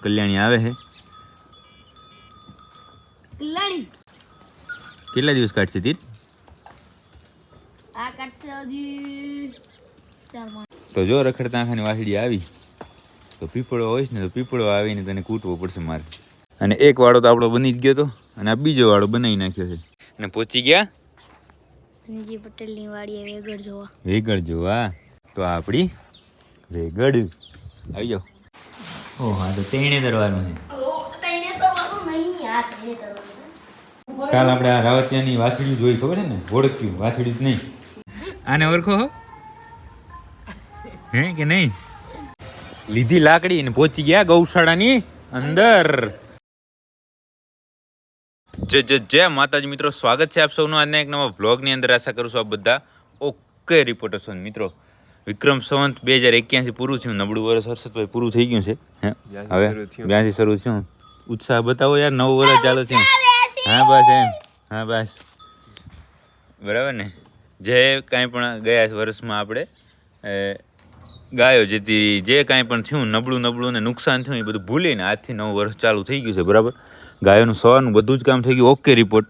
કલ્યાણી આવે છે. કલ્યાણી કેટલા દિવસ કાઢશે તીર? આ કાઢશે હજી 4 મહિના. તો જો રખડતા આખાની વાસળી આવી તો પીપળો હોય ને તો પીપળો આવીને તને કૂટવો પડશે મારે. અને એક વાળો તો આપણો બની જ ગયો તો, અને આ બીજો વાળો બનાવી નાખ્યો છે. અને પહોંચી ગયા ધનજી પટેલની વાડીએ વેગડ જોવા. વેગડ જોવા. તો આપણી વેગડ આવી જાઓ. ઓ હા, તો તેણે દરવાનું છે. કાલ આપણે આ રાવતિયાની વાછડી જોઈ, ખબર છે ને? ઓળખ્યું વાછડી જ નહીં. આને ઓળખો હે કે નહીં? લીધી લાકડી ને પહોંચી ગયા ગૌશાળાની અંદર. જય માતાજી મિત્રો, સ્વાગત છે આપ સૌનું આજના એક નવા વ્લોગની અંદર. આશા કરું છું આપ બધા ઓકે રિપોર્ટર છો. મિત્રો વિક્રમ સંવત 2081 પૂરું થયું. નબળું વર્ષ હર્ષદભાઈ પૂરું થઈ ગયું છે. હવે 82 શરૂ થયું. ઉત્સાહ બતાવો યાર, નવું વર્ષ ચાલુ છે. હા બસ એમ, હા બસ બરાબર ને. જે કાંઈ પણ ગયા વર્ષમાં આપણે ગાયો જેથી જે કાંઈ પણ થયું નબળું ને નુકસાન થયું એ બધું ભૂલીને આજથી નવું વર્ષ ચાલુ થઈ ગયું છે. બરાબર, ગાયોનું સવારનું બધું જ કામ થઈ ગયું. Okay report.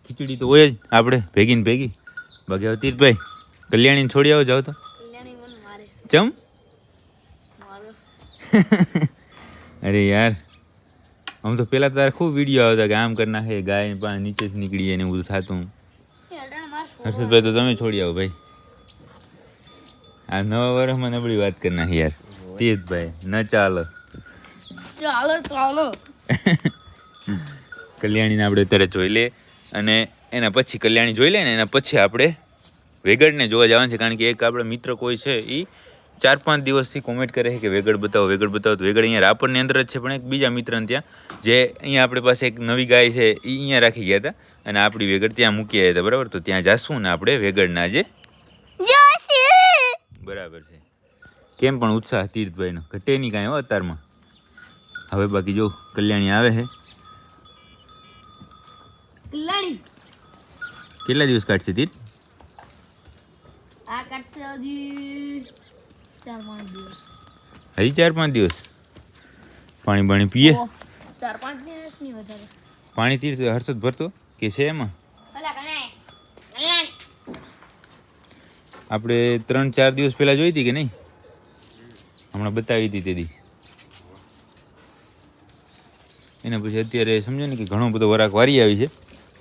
ખીચડી તો હોય જ આપણે ભેગી ને ભેગી. બાકી હવે તીરભાઈ કલ્યાણીને છોડી આવો જાવ તો. ચમ અરે યાર, આમ તો પેલા તારે ખૂબ વિડીયો આવતા કે આમ કરી નાખે, ગાય પાસે નીચેથી નીકળી જાય ને એવું થતું. હર્ષદભાઈ તો તમે છોડી આવો ભાઈ. આ નવા વર્ષમાં નબળી વાત કરી નાખી યાર. તેજભાઈ ન ચાલો કલ્યાણીને આપણે અત્યારે જોઈ લે, અને એના પછી કલ્યાણી જોઈ લે ને એના પછી આપણે વેગડને જોવા જવાનું છે. કારણ કે એક આપણા મિત્ર કોઈ છે એ 4-5 દિવસથી કોમેન્ટ કરે છે કે વેગડ બતાવો વેગડ બતાવો. તો વેગડ અહીંયા રાપરની અંદર જ છે, પણ એક બીજા મિત્રને ત્યાં જે અહીંયા આપણી પાસે એક નવી ગાય છે એ અહીંયા રાખી ગયા હતા, અને આપણી વેગડ ત્યાં મૂકી આવ્યા હતા. બરાબર, તો ત્યાં જાશું ને આપણે વેગડના જે બરાબર છે. કેમ પણ ઉત્સાહ તીર્થભાઈનો ઘટે નહીં કાંઈ અતારમાં. હવે બાકી જો કલ્યાણી આવે છે. કલ્યાણી કેટલા દિવસ કાઢશે તીર્થ? આ કાઢશે હજી 4-5 દિવસ. હજી 4-5 દિવસ? પાણી પીએ? 4-5 દિવસ નહીં વધારે. પાણી તીર્થ હર્ષદ ભરતો કે છે એમાં? આપણે 3-4 દિવસ પહેલા જોઈ હતી કે નહીં? હમણાં બતાવી હતી તેથી. એના પછી અત્યારે સમજો ને કે ઘણો બધો વરાક વારી આવી છે,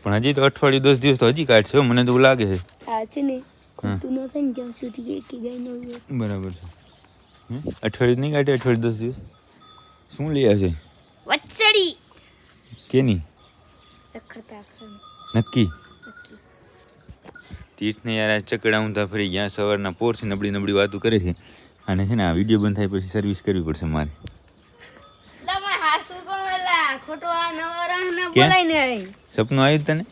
પણ હજી તો અઠવાડિયું 10 દિવસ તો હજી કાઢશે મને તો એવું લાગે છે. બરાબર છે. અઠવાડિયું નહીં કાઢે, અઠવાડિયું 10 દિવસ શું લઈ આવશે? વત્સડી કેની રખડતા નક્કી? તીર્થને યાર આ ચકડા ઊંધા ફરી ગયા. સવારના પોરથી નબળી વાતો કરે છે, અને છે ને આ વિડીયો બંધ થાય પછી સર્વિસ કરવી પડશે મારે. સપનું આવ્યું તને?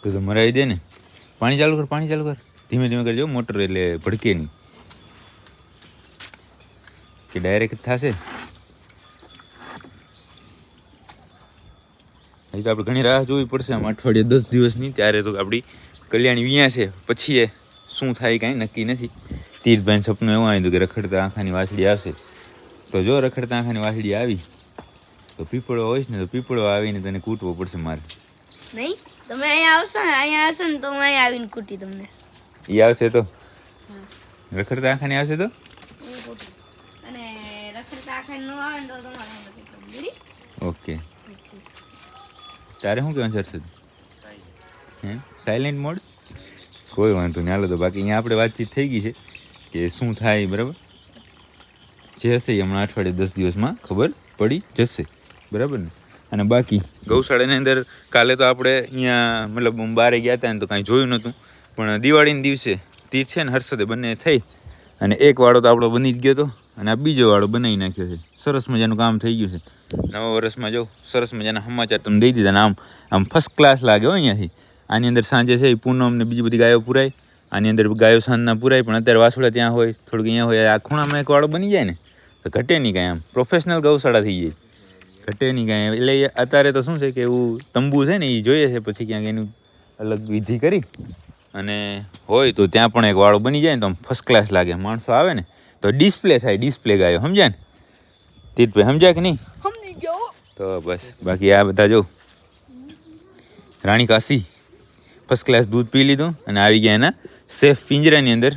તો મરાવી દે ને. પાણી ચાલુ કર. ધીમે કરજો મોટર, એટલે ભડકે નહીં કે ડાયરેક્ટ થશે. હજી તો આપણે ઘણી રાહ જોવી પડશે આમ અઠવાડિયે 10 દિવસની. ત્યારે તો આપણી કલ્યાણી વિયા છે, પછી એ શું થાય કાંઈ નક્કી નથી. તીર્થભાઈને સપનું એવું આવ્યું કે રખડતા આંખાની વાછડી આવશે. તો જો રખડતા આંખાની વાછડી આવી તો પીપળો હોય ને તો પીપળો આવીને તને કૂટવો પડશે મારે. નહીં, તમે અહીંયા આવશો ને તો હું અહીંયા આવીને કૂટી તમને. એ આવશે તો રખડતા આંખાની આવશે તો, અને રખડતા આંખાની ન આવે ને તો તમારે. ઓકે. તારે શું કહેવાનું છે હર્ષદ? હે સાયલેન્ટ મોડ? કોઈ વાંધો નહીં, હાલો. તો બાકી અહીંયા આપણે વાતચીત થઈ ગઈ છે કે શું થાય. બરાબર, જે હશે એ હમણાં અઠવાડિયે 10 દિવસમાં ખબર પડી જશે. બરાબર ને. અને બાકી ગૌશાળાની અંદર કાલે તો આપણે અહીંયા મતલબ બહાર ગયા હતા ને તો કાંઈ જોયું નહોતું, પણ દિવાળીના દિવસે તીર્થ છે ને હર્ષદે બંને થઈ અને એક વાળો તો આપણો બની જ ગયો હતો, અને આ બીજો વાળો બનાવી નાખ્યો છે. સરસ મજાનું કામ થઈ ગયું છે. નવા વર્ષમાં જો સરસ મજાના સમાચાર તમને દઈ દીધા ને આમ ફર્સ્ટ ક્લાસ લાગે હોય અહીંયાથી. આની અંદર સાંજે છે એ પૂનમ ને બીજી બધી ગાયો પુરાય, આની અંદર ગાયો સાંજના પુરાય, પણ અત્યારે વાસોડા ત્યાં હોય, થોડુંક અહીંયા હોય. આ ખૂણામાં એક વાળો બની જાય ને તો ઘટે નહીં કાંઈ. આમ પ્રોફેશનલ ગૌશાળા થઈ જાય, ઘટે નહીં કાંઈ. એટલે અત્યારે તો શું છે કે એવું તંબુ છે ને એ જોઈએ છે, પછી ક્યાંક એનું અલગ વિધિ કરી અને હોય તો ત્યાં પણ એક વાળો બની જાય ને તો આમ ફર્સ્ટ ક્લાસ લાગે. માણસો આવે ને તો ડિસ્પ્લે થાય, ડિસ્પ્લે ગાયો, સમજ્યા ને? તીર્થભાઈ સમજ્યા કે નહીં? સમજી જાઓ. તો બસ બાકી આ બધા જો રાણી કાશી ફર્સ્ટ ક્લાસ દૂધ પી લીધું અને આવી ગયા એના સેફ પિંજરાની અંદર.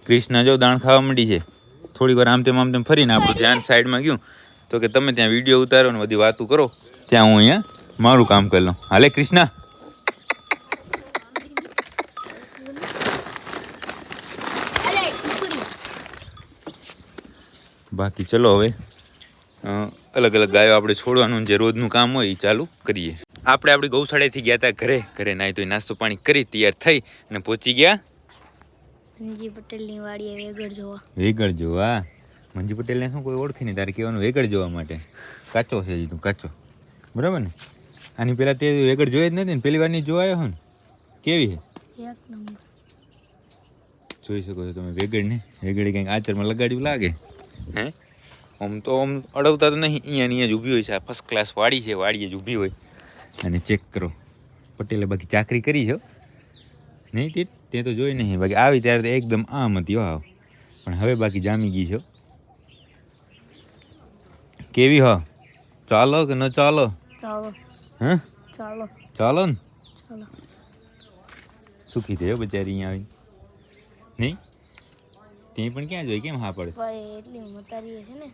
કૃષ્ણ જો દાણ ખાવા માંડી છે. થોડીક વાર આમ તેમ ફરીને આપણું ધ્યાન સાઈડમાં ગયું તો કે તમે ત્યાં વિડીયો ઉતારો ને બધી વાતો કરો, ત્યાં હું અહીંયા મારું કામ કરી લઉં. હાલે કૃષ્ણા. બાકી ચલો હવે અલગ અલગ ગાયો આપણે છોડવાનું જે રોજનું કામ હોય એ ચાલુ કરીએ. આપણે આપણી ગૌશાળાથી ગયા હતા ઘરે નાહી તો નાસ્તો પાણી કરી તૈયાર થઈ અને પહોંચી ગયા મંજી પટેલની વાડીએ વેગળ જોવા. મંજી પટેલને શું કોઈ ઓળખી નહીં, તારે કહેવાનું વેગળ જોવા માટે. કાચો છે હજી તું, કાચો. બરાબર ને? આની પહેલાં તે વેગળ જોઈ જ નથી ને, પહેલી વારની જોવા આવ્યો હો ને? કેવી છે? એક નંબર. જોઈ શકો છો તમે વેગળને. વેગળી કંઈક આચરમાં લગાડ્યું લાગે. હે આમ તો આમ અડવતા તો નહીં, અહીંયા જ ઊભી હોય છે. આ ફર્સ્ટ ક્લાસ વાડી છે, વાડીએ જ ઊભી હોય. અને ચેક કરો પટેલે બાકી ચાકરી કરી છે નહીં? તે તો જોઈ નહીં. બાકી આવી ત્યારે તો એકદમ આમ હતી હો, પણ હવે બાકી જામી ગઈ છે. કેવી હો? ચાલો કે ન ચાલો? ચાલો. હા ચાલો. ચાલો ને. ચાલો. સુખી થયો બચારી અહીંયા આવી નહીં? તે પણ ક્યાં જોઈ, કેમ હા પડે? ભાઈ એટલી મતારી છે ને,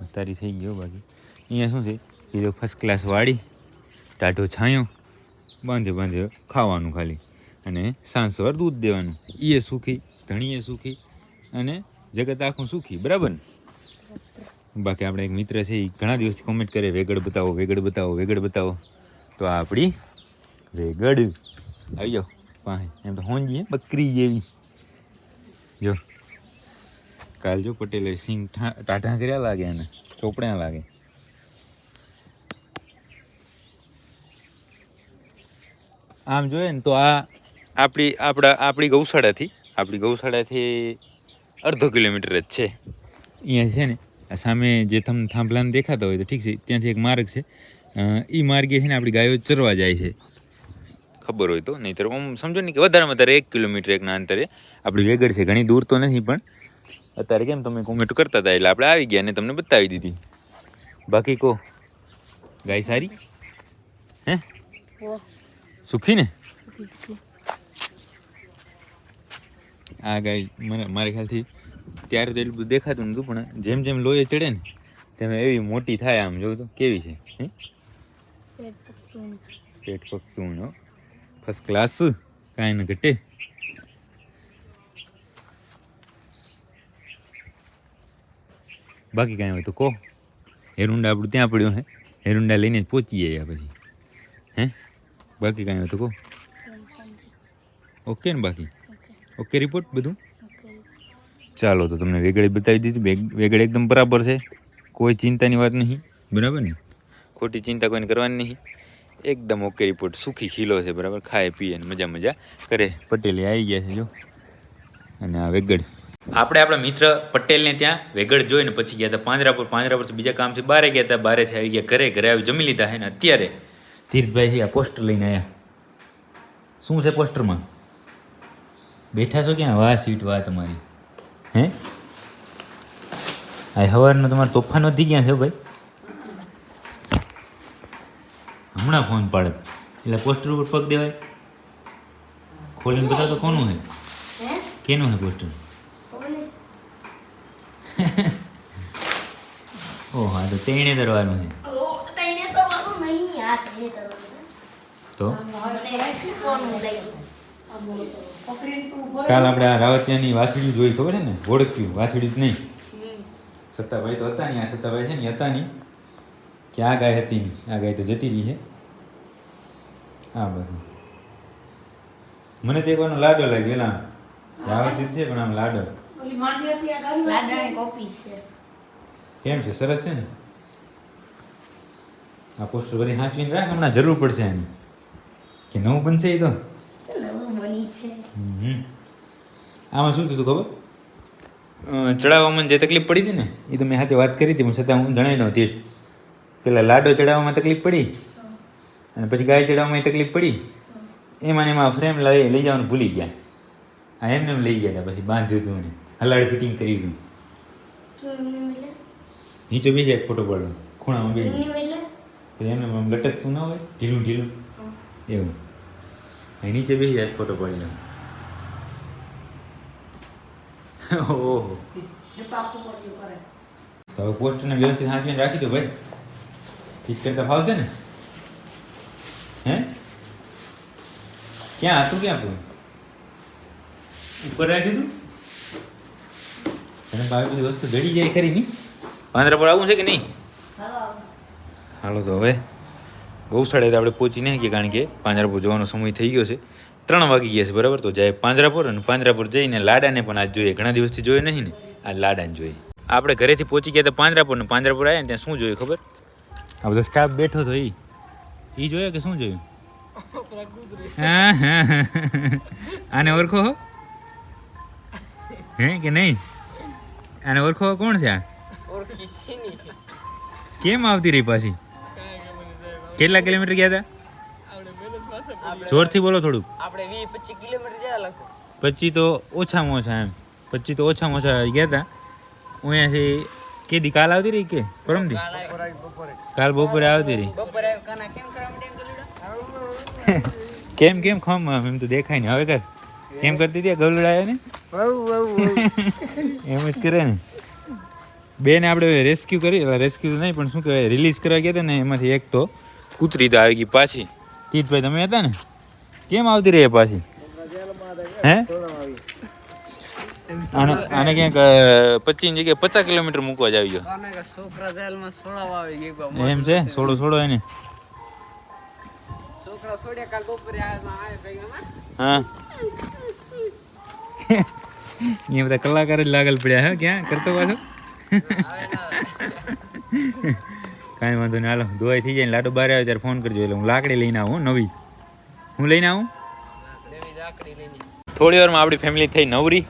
મતારી થઈ ગયો. બાકી અહીંયા શું છે કે જો ફર્સ્ટ ક્લાસ વાડી, ટાઢો છાંયો, બાંધે ખાવાનું ખાલી, અને સાંજ સવાર દૂધ દેવાનું. એ સુખી, ધણીએ સુખી, અને જગત આખું સુખી. બરાબર ને? બાકી આપણે એક મિત્ર છે એ ઘણા દિવસથી કોમેન્ટ કરે વેગળ બતાવો, વેગળ બતાવો, વેગળ બતાવો. તો આ આપણી વેગળ આવી જાઓ પાસે. એમ તો હોંજી બકરી જેવી. જો કાલ જો પટેલે સિંગ ટાઢા કર્યા લાગે, એને ચોપડ્યા લાગે. આમ જોઈએ ને તો આ આપણી ગૌશાળાથી અડધો કિલોમીટર જ છે. અહીંયા છે ને આ સામે જે તમે થાંભલાને દેખાતા હોય તો ઠીક છે, ત્યાંથી એક માર્ગ છે. એ માર્ગે છે ને આપણી ગાયો ચરવા જાય છે, ખબર હોય તો. નહીંતર આમ સમજો ને કે વધારેમાં વધારે 1 કિલોમીટર એકના અંતરે આપણી વેગળ છે. ઘણી દૂર તો નથી, પણ અત્યારે કેમ તમે કોમેન્ટ કરતા હતા એટલે આપણે આવી ગયા અને તમને બતાવી દીધી. બાકી કહો, ગાય સારી હે? સુખી ને? આ ગાય મારા ખ્યાલથી ત્યારે તો એટલું બધું દેખાતું નતું, પણ જેમ જેમ લોહી ચડે ને તેમ એવી મોટી થાય. આમ જોઉં તો કેવી છે, પેટ પકતું ફર્સ્ટ ક્લાસ, કાંઈ ન ઘટે. બાકી કાંઈ હોય તો કહો. હેરુંડા આપણું ત્યાં પડ્યું હે, હેરુંડા લઈને જ પહોંચી જાય પછી. હે બાકી કાંઈ હોય તો કહો. ઓકે ને? બાકી ઓકે રિપોર્ટ બધું? ચાલો તો તમને વેગળી બતાવી દીધી. વેગળ એકદમ બરાબર છે, કોઈ ચિંતાની વાત નહીં. બરાબર ને? ખોટી ચિંતા કોઈને કરવાની નહીં. એકદમ ઓકે રિપોર્ટ. સુખી ખીલો છે, બરાબર. ખાય પીએ ને મજા કરે. પટેલે આવી ગયા છે જો. અને આ વેગળ આપણે આપણા મિત્ર પટેલને ત્યાં વેગળ જોઈને પછી ગયા હતા પાંજરાપુરથી બીજા કામથી બહાર ગયા હતા. બહારેથી આવી ગયા ઘરે આવી જમી લીધા છે. ને અત્યારે તીર્થભાઈ છે આ પોસ્ટર લઈને આવ્યા. શું છે પોસ્ટરમાં? બેઠા છો ક્યાં? વાહ સીટ વાહ તમારી. હે આ સવારનો તમારો તોફાન વધી ગયા છે ભાઈ. હમણાં ફોન પાડે એટલે પોસ્ટર ઉપર પગ દેવાય. ખોલીને બતાવો તો કોનું છે? કેનું છે પોસ્ટર? ઓહ હા, તો તેણે દરવાનું છે તો. કાલ આપણે આ રાવતિયાની વાછડી જોઈ, ખબર છે ને? ઓળખ્યું વાછડી જ નહીં. સત્તાભાઈ તો હતા નહીં. આ સત્તાભાઈ છે ને હતા નહીં કે આ ગાય હતી નહીં. આ ગાય તો જતી રહી છે. આ બધું મને તો એકવાનો લાડો લાગ્યો. એલા રાવતી છે પણ આમ લાડો. કેમ છે? સરસ છે ને? આ પોસ્ટર વળી સાચવીને રાખ, હમણાં જરૂર પડશે આની. કે નવું બનશે એ તો. આમાં શું થયું ખબર? ચડાવવામાં જે તકલીફ પડી હતી ને એ તો મેં સાથે વાત કરી હતી, પણ છતાં હું જણાવી દઉં. તીર્થ પેલા લાડો ચડાવવામાં તકલીફ પડી, અને પછી ગાય ચડાવવામાં તકલીફ પડી. એમાં ને એમાં ફ્રેમ લઈ જવાનું ભૂલી ગયા. આ એમને લઈ ગયા હતા. પછી બાંધ્યું હતું ને હલાડ ફિટિંગ કરી હતું. નીચે બેસી જાય ફોટો પાડવાનો ખૂણામાં બેસી એમની એટલે પછી એને આમ લટકતું ના હોય ઢીલું ઢીલું એવું અહીં નીચે બેસી જાય ફોટો પાડી લે ઓહો તો હવે પોસ્ટરને વ્યવસ્થિત હાંચવીને રાખી દો ભાઈ ફિટ કરતા ફાવશે ને હે ક્યાં હતું ક્યાં તું ઉપર રાખી દઉં અને બાવી બધી વસ્તુ જડી જાય ખરી નહીં પાંદરા પર આવું છે કે નહીં હાલો તો હવે ગૌશાળાએ આપણે પહોંચી નહીં શકીએ કારણ કે પાંજરાપુર જવાનો સમય થઈ ગયો છે 3 વાગી ગયા છે બરાબર તો જાય પાંજરાપુર અને પાંજરાપુર જઈને લાડાને પણ આજ જોઈએ ઘણા દિવસથી જોઈએ નહીં ને આજ લાડાને જોઈએ આપણે ઘરેથી પહોંચી ગયા તો પાંજરાપુર ને પાંજરાપુર આવ્યા ને ત્યાં શું જોયું ખબર આ બધો સ્ટાફ બેઠો હતો એ જોયો કે શું જોયું હા હા આને ઓળખો હે કે નહીં આને ઓળખો કોણ છે આ કેમ આવતી રહી પાછી કેટલા કિલોમીટર ગયા હતા જોરથી બોલો થોડુંક આપણે 20-25 કિલોમીટર ગયા લખો 25 તો ઓછામાં ઓછા એમ 25 તો ઓછામાં ઓછા ગયા હતા હું અહીંયાથી કેદી કાલ આવતી રહી કે પરમદી કાલ બપોરે આવતી રહી બપોરે કાના કેમ કરવા માંડ્યા ગલુડા કેમ ખમ એમ તો દેખાય ને હવે કર કેમ કરતી હતી ગલુડા ને એમ જ કરે ને બેને આપણે રેસ્ક્યુ કરી રેસ્ક્યુ નહીં પણ શું કહેવાય રિલીઝ કરવા ગયા હતા ને એમાંથી એક તો કૂતરી તો આવી ગઈ પાછી તીતભાઈ તમે હતા ને કેમ આવતી રહી પાછી હે આને ક્યાંક 25 જગ્યાએ 50 કિલોમીટર મૂકવા જ આવી ગયો છોકરા જેલમાં છોડાવવા આવી ગઈ એમ છે છોડો એને છોકરા છોડ્યા કાલ બપોરે આવે ભેગામાં હા એ બધા કલાકાર જ લાગલ પડ્યા હે ક્યાં કરતો પાછો કાંઈ વાંધો નહીં હાલો ધોવાઈ થઈ જાય ને લાડો બહાર આવે ત્યારે ફોન કરજો એટલે હું લાકડી લઈને આવું નવી હું લઈને આવું થોડી વારમાં આપણી ફેમિલી થઈ નવરી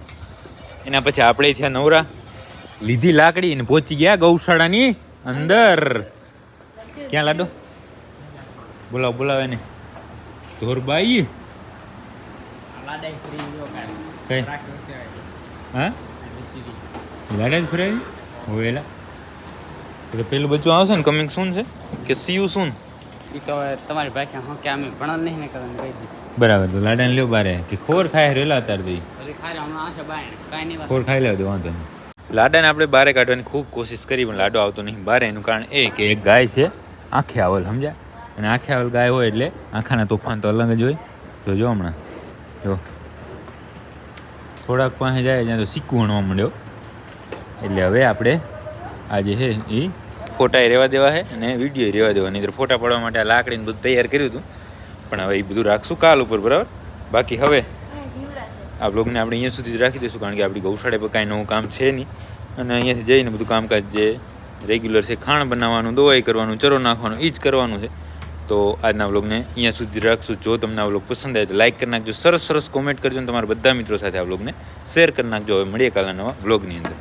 એના પછી આપણે થયા નવરા લીધી લાકડી અને પહોંચી ગયા ગૌશાળાની અંદર ક્યાં લાડો બોલાવે ને ધોરબાઈ કઈ હા લાડા જ ફરાવી હોવેલા તો પેલું બચ્ચું આવશે ને કમિંગ સૂન છે કે સીયુ સૂન ઈ તો હવે તમારી ભાઈ હું કે અમે ભણન નહીં ને કરવાનું કહી દીધું બરાબર તો લાડાને લ્યો બારે કે ખોર ખાય રેલા અત્યારે તો પછી ખાલી હમણાં આશે બાય કાંઈ નહીં ખોર ખાઈ લેવા દે વાંધો નહીં લાડાને આપણે બારે કાઢવાની ખૂબ કોશિશ કરી પણ લાડો આવતો નહીં બારે એનું કારણ એ કે એક ગાય છે આંખે આવલ સમજ્યા અને આંખે આવલ ગાય હોય એટલે આંખાના તોફાન તો અલગ જ હોય જો હમણાં જો થોડાક પાસે જાય ત્યાં તો સિક્કું વણવા માંડ્યો એટલે હવે આપણે આ જે છે એ ફોટા રહેવા દેવા છે અને વિડીયો રહેવા દેવા નહીં ફોટા પાડવા માટે આ લાકડીને બધું તૈયાર કર્યું હતું પણ હવે એ બધું રાખશું કાલ ઉપર બરાબર બાકી હવે આ બ્લોગને આપણે અહીંયા સુધી જ રાખી દઈશું કારણ કે આપણી ગૌશાળા પર કાંઈ નવું કામ છે નહીં અને અહીંયાથી જઈને બધું કામકાજ જે રેગ્યુલર છે ખાણ બનાવવાનું દવાઈ કરવાનું ચરો નાખવાનું એ જ કરવાનું છે તો આજના બ્લોગને અહીંયા સુધી રાખશું જો તમને આ બ્લોગ પસંદ આવે તો લાઈક કરી નાખજો સરસ કોમેન્ટ કરજો અને તમારા બધા મિત્રો સાથે આ બ્લોગને શેર કરી નાખજો હવે મળીએ કાલના નવા બ્લોગની અંદર